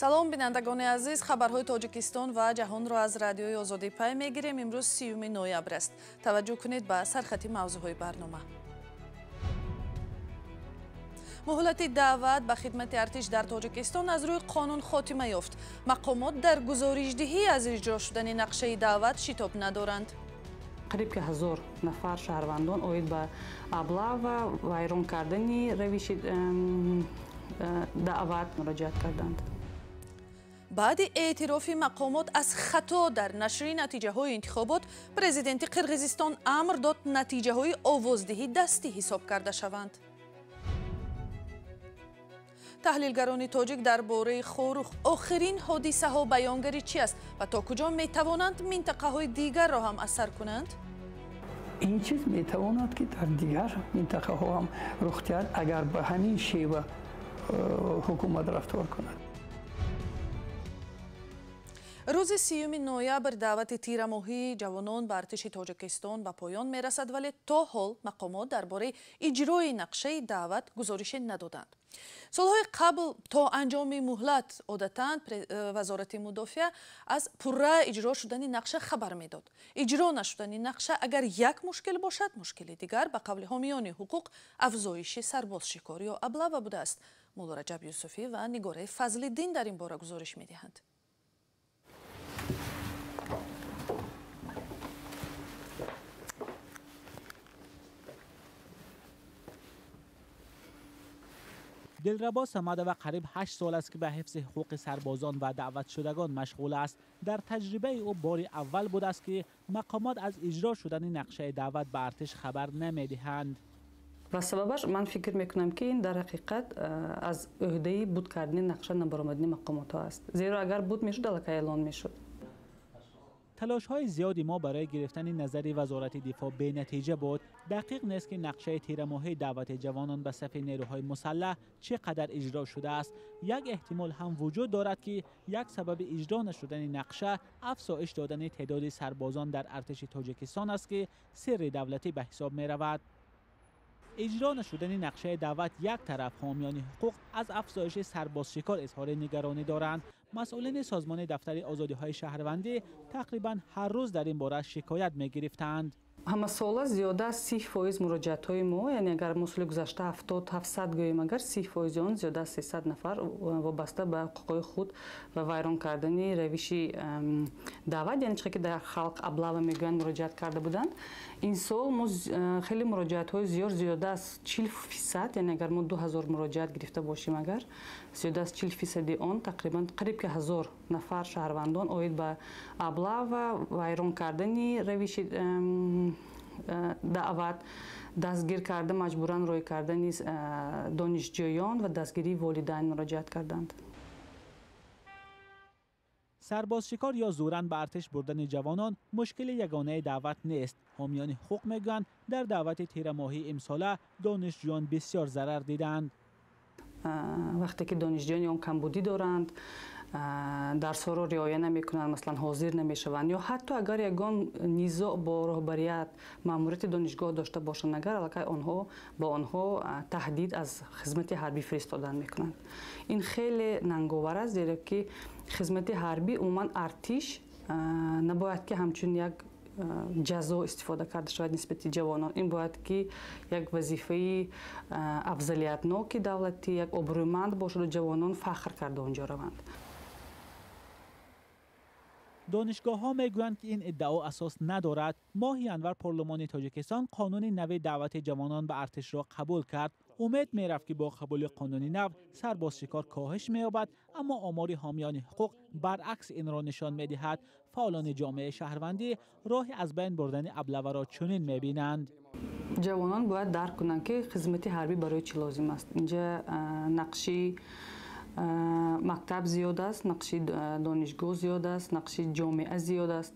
салом бинандагони азиз, хабарҳои Тоҷикистон ва ҷаҳонро аз радиои Озодӣ пай мегирем. Имрӯз 30 ноябр аст. Таваҷҷӯҳ кунед ба сархати мавзӯъҳои барнома. муҳлати даъват ба хидмати артиш дар Тоҷикистон аз рӯи қонун хотима ёфт. мақомот дар гузоришдиҳӣ аз иҷро шудани нақшаи даъват шитоб надоранд. قریب که 1000 نفر شهروندان اوید به ابلاغ و ویران کردن روش دعوت مراجعت کردند. بعد اعتراف مقامات از خطا در نشر نتیجه‌های انتخابات، پرزیدنت قرقیزستان امر داد نتیجه‌های آوازدهی دستی حساب کرده شوند. تحلیلگران تاجیک درباره خوروخ آخرین حادثه‌ها بیانگری چی است و تا کجا می‌توانند منطقه‌های دیگر را هم اثر کنند؟ این چیز می‌تواند که در دیگر منطقه‌ها هم رخ دهد اگر به همین شیوه حکومت رفتار کند. روز 30 نوامبر دعوت تیرماهی جوانان به ارتش تاجیکستان به پایان می‌رسد، ولی تا حال مقامات درباره اجرای نقشه دعوت گزارش ندادند. سالهای قبل تا انجام مهلت عادتاً وزارت مدافع از پرره اجرا شدن نقشه خبر میداد. اجرا نشدن نقشه اگر یک مشکل باشد، مشکل دیگر به قول حامیان حقوق افزایش سربازشکاری یا ابله بوده است. مولا رجب یوسفی و نگاره فضل‌الدین در این باره گزارش می‌دهند. دلربا سمده و قریب 8 سال است که به حفظ حقوق سربازان و دعوت شدگان مشغول است. در تجربه او بار اول بود است که مقامات از اجرا شدن نقشه دعوت به ارتش خبر نمیدهند. و سببش من فکر میکنم که این در حقیقت از عهده بود کردن نقشه نبرآمدن مقامات ها است. زیرا اگر بود میشد الکی اعلان میشد. تلاش های زیادی ما برای گرفتن نظری وزارت دفاع به نتیجه بود. دقیق نیست که نقشه تیرماهی دعوت جوانان به صف نیروهای مسلح چقدر اجرا شده است. یک احتمال هم وجود دارد که یک سبب اجرا نشدن نقشه افزایش دادن تعداد سربازان در ارتش تاجیکستان است که سر دولتی به حساب می رود. اجرا نشدن نقشه دعوت یک طرف، حامیان حقوق از افزایش سربازشکار اظهار نگرانی دارند. مسئولین سازمان دفتر آزادی‌های شهروندی تقریبا هر روز در این باره شکایت می‌گرفتند. همه ساله زیاده از 30% مراجعات‌های ما، یعنی اگر مسئول گذشته 70-700 گوییم، اگر 30% آن زیاده از 300 نفر وابسته به حقوق خود و ویران کردن روش دعوت، یعنی چیزی که در خلق ابلاغ میگن مراجعت کرده بودند. این سال ما خیلی مراجعات‌های زیاده از 40%، یعنی اگر ما 2000 مراجعات گرفته باشیم، اگر زیاده از 40% آن تقریبا قریب که 1000 نفر شهروندان اوید به ابلاغ و ویران کردن روش دعوت، دستگیر کرده، مجبوران روی کردن دانشجویان و دستگیری والدین مراجعت کردند. سربازشکار یا زورن به ارتش بردن جوانان مشکل یگانه دعوت نیست. حامیان حقوق میگویند در دعوت تیرماهی امساله دانشجویان بسیار ضرر دیدند. وقتی که دانشجویان کمبودی دارند، درس‌ها را رعایت نمی‌کنند، مثلا حاضر نمی‌شوند، یا حتی اگر یگان نزاع با رهبریت ماموریت دانشگاه داشته باشند، اگر الکی آنها تهدید از خدمت حربی فرستادن می‌کنند. این خیلی ننگاور است، زیرا که خدمت حربی عموماً ارتش نباید که همچون یک جزا استفاده کرده شود نسبت جوانان. این باید که یک وظیفه افضلیتناک دولتی، یک آبرومند باشد و جوانان فخر کرده آنجا روند. دانشگاه ها میگویند که این ادعا اساس ندارد. ماهی انور پارلمان تاجیکستان قانون نو دعوت جوانان به ارتش را قبول کرد. امید میرفت که با قبول قانون نو سربازشکار کاهش می‌یابد، اما آمار حامیان حقوق برعکس این را نشان می‌دهد. فعالان جامعه شهروندی راهی از بین بردن ابله را چنین می‌بینند. جوانان باید درک کنند که خدمت حربی برای چی لازم است. اینجا نقشی مکتب زیاد است، نقشی دانشگاه زیاد است، نقشی جامعه زیاد است.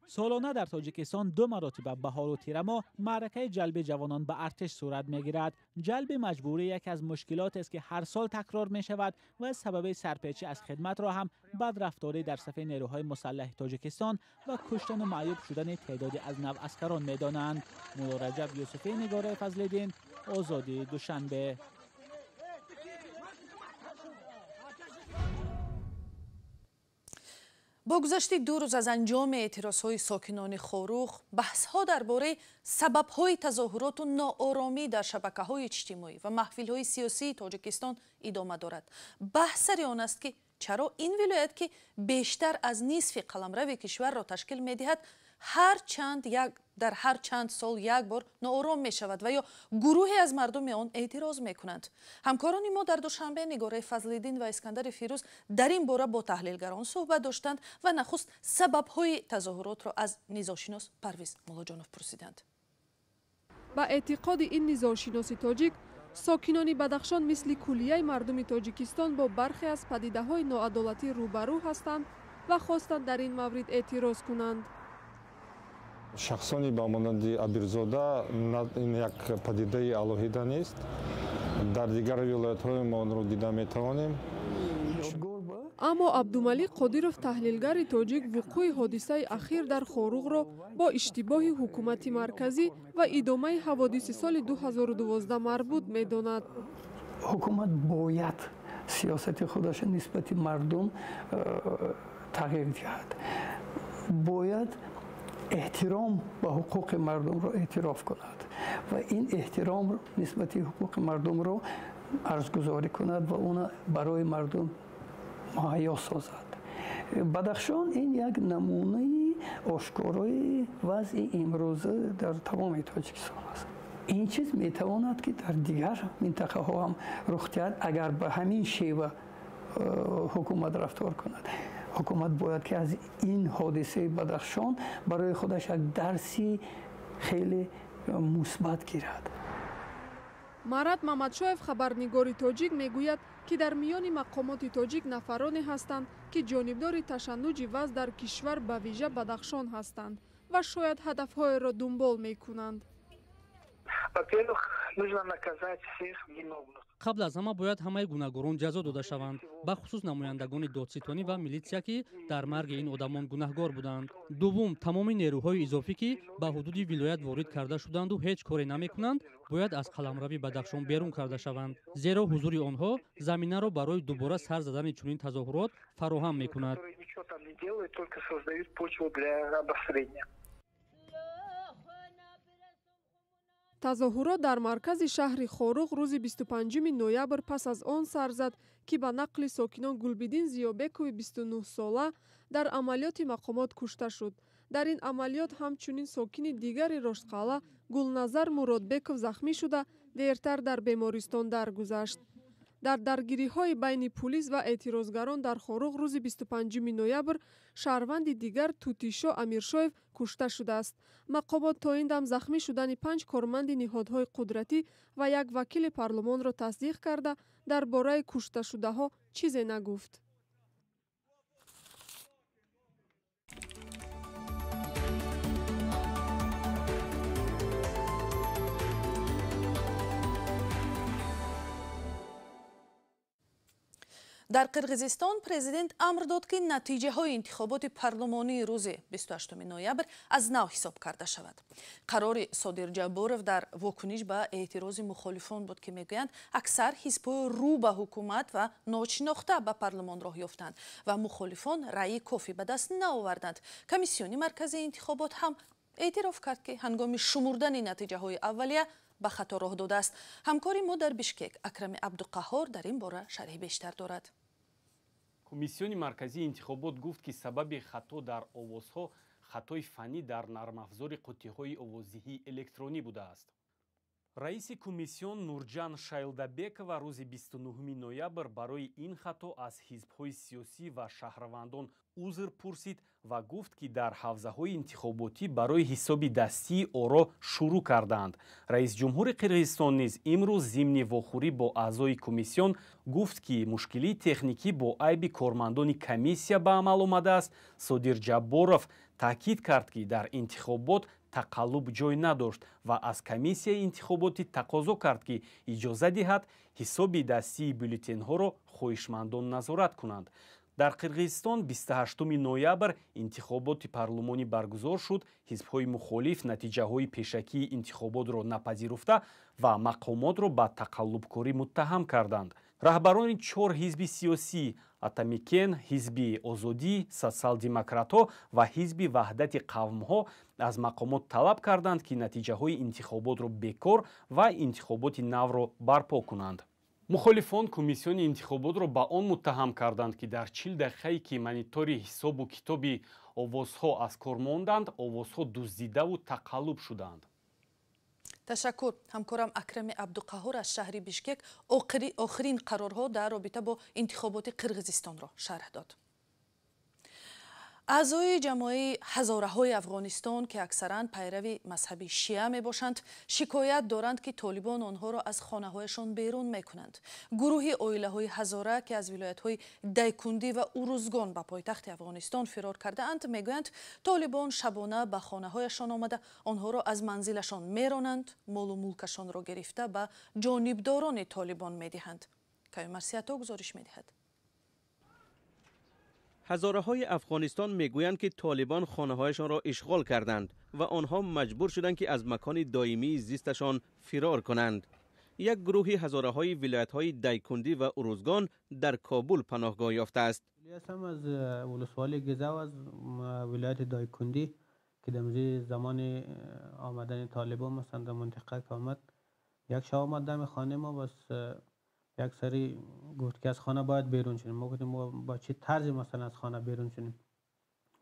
سالانه در تاجیکستان 2 مراتب بهار و تیر ماه معرکه جلب جوانان به ارتش صورت می‌گیرد. جلب مجبوری یکی از مشکلات است که هر سال تکرار می‌شود و سبب سرپیچی از خدمت را هم بدرفتاری در صف نیروهای مسلح تاجیکستان و کشتن و معیوب شدن تعدادی از نوعسکران می‌دانند. مولا رجب یوسفی، نگاره فضل‌الدین، آزادی، دوشنبه. با گذشت 2 روز از انجام اعتراضهای ساکنان خاروخ، بحث‌ها درباره سبب‌های تظاهرات و ناآرامی در شبکه‌های اجتماعی و محفل‌های سیاسی تاجیکستان ادامه دارد. بحث سر آن است که چرا این ولایت که بیشتر از نصف قلمرو کشور را تشکیل می‌دهد، در هر چند سال یک بار ناآرام می شود و یا گروهی از مردم آن اعتراض می کنند. همکاران ما در دوشنبه نگاره فضل‌الدین و اسکندر فیروز در این باره با تحلیلگران صحبت داشتند و نخست سبب‌های تظاهرات را از نژادشناس پرویز مولاجانوف پرسیدند. با اعتقاد این نژادشناس تاجیک، ساکنان بدخشان مثل کلیه مردم تاجیکستان با برخی از پدیده‌های ناعدالتی روبرو هستند و خواستند در این مورد اعتراض کنند. شخصانی با مانند ابیرزاده این یک پدیده الوهیده نیست. در دیگر ولایت‌های ما آن را دیده می‌توانیم. اما عبدالملیک قادیروف تحلیلگر تاجیک وقوع حادثه اخیر در خاروغ را با اشتباه حکومت مرکزی و ادامه حوادث سال 2012 مربوط می‌داند. حکومت باید سیاست خودش نسبت مردم تغییر دهد. باید احترام به حقوق مردم را اعتراف کند و این احترام نسبت حقوق مردم را ارزگذاری کند و اون برای مردم مهیا سازد. بدخشان این یک نمونه آشکارای وضع امروزه در تمام تاجیکستان است. این چیز میتواند که در دیگر منطقه ها هم رخ دهد اگر به همین شیوه حکومت رفتار کند. حکومت باید که از این حادثه بدخشان برای خودش یک درسی خیلی مثبت گیرد. مراد محمدشاев خبرنگار تاجیک میگوید که در میان مقامات تاجیک نفرانی هستند که جانبدار تشنج وضع در کشور به ویژه بدخشان هستند و شاید هدفهای را دنبال میکنند. қабл аз ҳама бояд ҳамаи гунаҳгорон ҷазо дода шаванд, бахусус намояндагони додситонӣ ва милитсия ки дар марги ин одамон гунаҳгор буданд. дуввум, тамоми нерӯҳои изофӣ ки ба ҳудуди вилоят ворид карда шуданду ҳеҷ коре намекунанд, бояд аз қаламрави Бадахшон берун карда шаванд, зеро ҳузури онҳо заминаро барои дубора сар задани чунин тазоҳурот фароҳам мекунад. тазоҳурот дар маркази шаҳри Хоруғ рӯзи 25 ноябр пас аз он сар зад ки ба нақли сокинон Гулбидин Зиёбекови 29 сола дар амалиёти мақомот кушта шуд. дар ин амалиёт ҳамчунин сокини дигари Роштқалъа Гулназар Муродбеков захмӣ шуда дертар дар бемористон даргузашт. дар даргириҳои байни пулис ва эътирозгарон дар Хоруғ рӯзи 25 ноябр шаҳрванди дигар Тутишо Амиршоев кушта шудааст. мақомот то ин дам захмӣ шудани 5 корманди ниҳодҳои қудратӣ ва як вакили парлумонро тасдиқ карда дар бораи кушташудаҳо чизе нагуфт. در قرغیزستان پرزیدنت امر داد که نتیجه های انتخابات پارلمانی روز 28 نوامبر از نو حساب کرده شود. قرار صادر جبارов در واکنش به اعتراض مخالفان بود که میگویند اکثر حزب‌های رو به حکومت و ناشناخته به پارلمان راه یافتند و مخالفان رأی کافی به دست نآوردند. کمیسیون مرکزی انتخابات هم اعتراف کرد که هنگام شمردن نتیجه های اولیه به خطا راه داده است. همکاری ما در بشکک اکرم عبدالقهار در این باره شرح بیشتر دارد. کمیسیون مرکزی انتخابات گفت که سبب خطا در آوازها خطای فنی در نرم افزار قوطی‌های آوازدهی الکترونی بوده است. رئیس کمیسیون نورجان شایلدابекова روز 29 نوامبر برای این خطا از حزب‌های سیاسی و شهروندان عذر پرسید و گفت که در حوزه‌های انتخاباتی برای حساب دستی آرا شروع کردند. رئیس جمهور قرغیزستان نیز امروز ضمن واخوری با اعضای کمیسیون گفت که مشکلی تکنیکی با عیب کارمندان کمیسیا به عمل آمده است. صادر جبارов تاکید کرد که در انتخابات تقلب جای نداشت و از کمیسیای انتخاباتی تقاضا کرد که اجازه دهد حساب دستی بولتن‌ها را خواهشمندان نظارت کنند. در قرغیزستان 28 نوامبر انتخابات پارلمانی برگزار شد. حزب‌های مخالف نتیجه‌های پیشکی انتخابات را نپذیرفته و مقامات را به تقلبکاری متهم کردند. رهبران 4 حزب سیاسی атамикен, ҳизби озодӣ, социал-демократҳо ва ҳизби ваҳдати қавмҳо аз мақомот талаб карданд, ки натиҷаҳои интихоботро бекор ва интихоботи навро барпо кунанд. мухолифон комиссиони интихоботро ба он муттаҳам карданд, ки дар 40 дақиқае ки монитори ҳисобу китоби овозҳо аз кор монданд, овозҳо дуздидаву тақаллуб шуданд. ташаккур. ҳамкорам акрами абдуқаҳор аз шаҳри бишкек охирин қарорҳо дар робита бо интихоботи қирғизистонро шарҳ дод. аъзои ҷамоаи ҳазораҳои афғонистон ки аксаран пайрави мазҳаби шиа мебошанд, шикоят доранд, ки толибон онҳоро аз хонаҳояшон берун мекунанд. гурӯҳи оилаҳои ҳазора ки аз вилоятҳои дайкундӣ ва урузгон ба пойтахти афғонистон фирор кардаанд, мегӯянд толибон шабона ба хонаҳояшон омада онҳоро аз манзилашон меронанд, молу мулкашонро гирифта ба ҷонибдорони толибон медиҳанд. каюмарсиато гузориш медиҳад. ҳазораҳои афғонистон мегӯянд, ки толибон хонаҳояшон ро ишғол карданд ва онҳо маҷбур шуданд, ки аз макони доимии зисташон фирор кунанд. як гурӯҳи ҳазораҳои вилоятҳои дайкундӣ ва урузгон дар кобул паноҳгоҳ ёфтааст. ҳастам аз вулусволи гизав аз вилояти дайкундӣ ки дамзи замони омадани толибон масалан дар минтақа ки омад, як шаб омад дами хонаи мо, бас یک سری گفت که از خانه باید بیرون شدیم. ما گفتیم با چه طرزی مثلا از خانه بیرون شدیم؟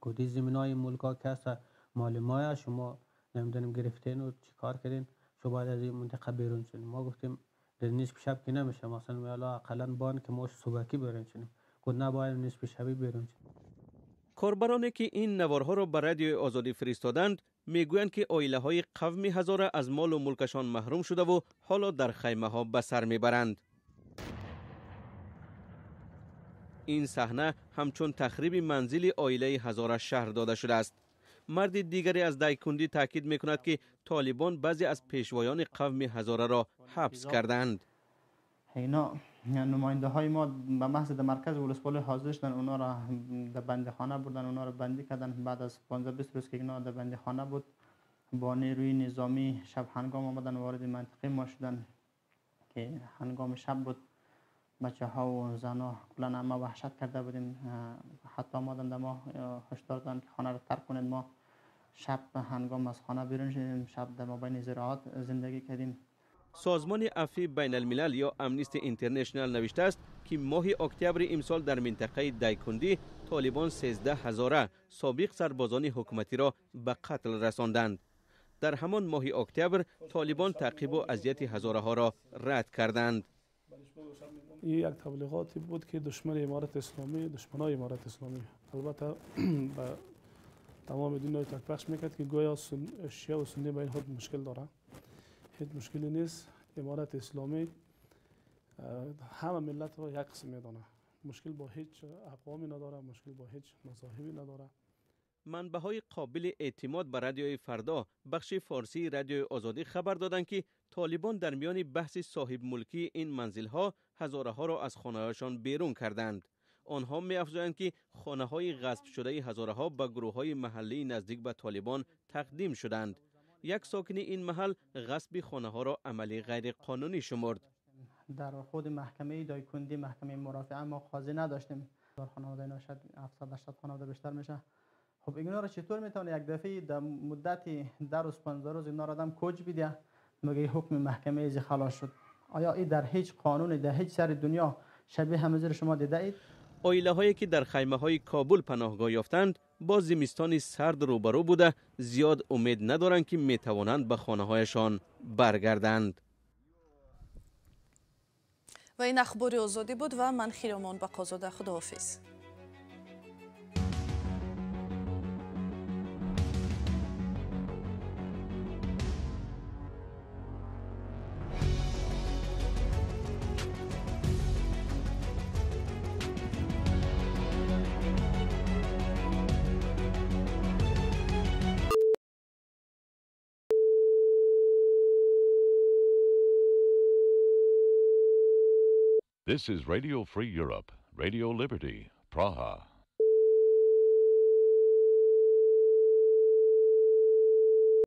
گفتی زمینای ملکا که هست مال ماه، شما نمیدونیم گرفتین و چی کار کردین، شما باید از این منطقه بیرون شدیم. ما گفتیم در نصف شب که نمیشه، مثلا میالا اقلا بان که ما صبحکی بیرون شدیم. گفت نه، باید نصف شبی بیرون شدیم. کاربرانی که این نوارها را به رادیوی آزادی فرستادند میگویند که عائله‌های قوم هزاره از مال و ملکشان محروم شده و حالا در خیمه ها به سر میبرند. این صحنه همچون تخریب منزل عائله هزاره شهر داده شده است. مرد دیگری از دایکوندی تاکید میکند که طالبان بعضی از پیشوایان قوم هزاره را حبس کردند. اینا نماینده های ما به محض در مرکز ولسوالی حاضر شدن، اونا را در بندیخانه بردن، اونا را بندی کردن. بعد از 15-20 روز که اینا در بندیخانه بود، با نیروی نظامی شب هنگام آمدن وارد منطقه ما شدن که هنگام شب بود. بچه ها و زن ها کلا ما وحشت کرده بودیم، حتی آمدن در ما هشدار دادن که خانه را ترک کنید. ما شب هنگام از خانه بیرون شدیم، شب در مابین زراعت زندگی کردیم. سازمان عفو بین الملل یا امنیستی اینترنشنال نوشته است که ماه اکتبر امسال در منطقه دایکوندی طالبان 13 هزاره سابق سربازان حکومتی را به قتل رساندند. در همان ماه اکتبر طالبان تعقیب و اذیت هزاره ها را رد کردند. این یک تبلیغاتی بود که دشمن امارت اسلامی، دشمنای امارت اسلامی البته به تمام دنیا تکپخش میکرد که گویا شیعه و سنی بین خود مشکل داره. هیچ مشکلی نیست. امارت اسلامی همه ملت را یک قسم میدانه. مشکل با هیچ اقوامی نداره، مشکل با هیچ مذاهبی نداره. منبع‌های قابل اعتماد به رادیوی فردا بخش فارسی رادیوی آزادی خبر دادند که طالبان در میان بحث صاحب ملکی این منزل‌ها هزاره‌ها را از خانه‌هایشان بیرون کردند. آنها می‌افزایند که خانه‌های غصب شده هزاره‌ها به گروه‌های محلی نزدیک به طالبان تقدیم شدند. یک ساکن این محل غصب خانه‌ها را عملی غیر قانونی شمرد. در خود محکمه دایکوندی، محکمه مرافعه ما قاضی نداشتیم. در خانواده اینا شاید 780 خانواده بیشتر میشه. خب اینا را چطور میتونه یک دفعه در مدت 10 روز 15 روز اینا را آدم کوچ بده مگه حکم محکمه از خلاص شد؟ آیا این در هیچ قانون در هیچ سر دنیا شبیه همه شما دیده اید؟ عائله‌هایی که در خیمه‌های کابل پناهگاه یافتند با زمستان سرد روبرو بوده زیاد امید ندارند که میتوانند به خانه‌هایشان برگردند. و این اخبار آزادی بود و من خیرامان بقازاده. خداحافظ. This is Radio Free Europe, Radio Liberty, Praha.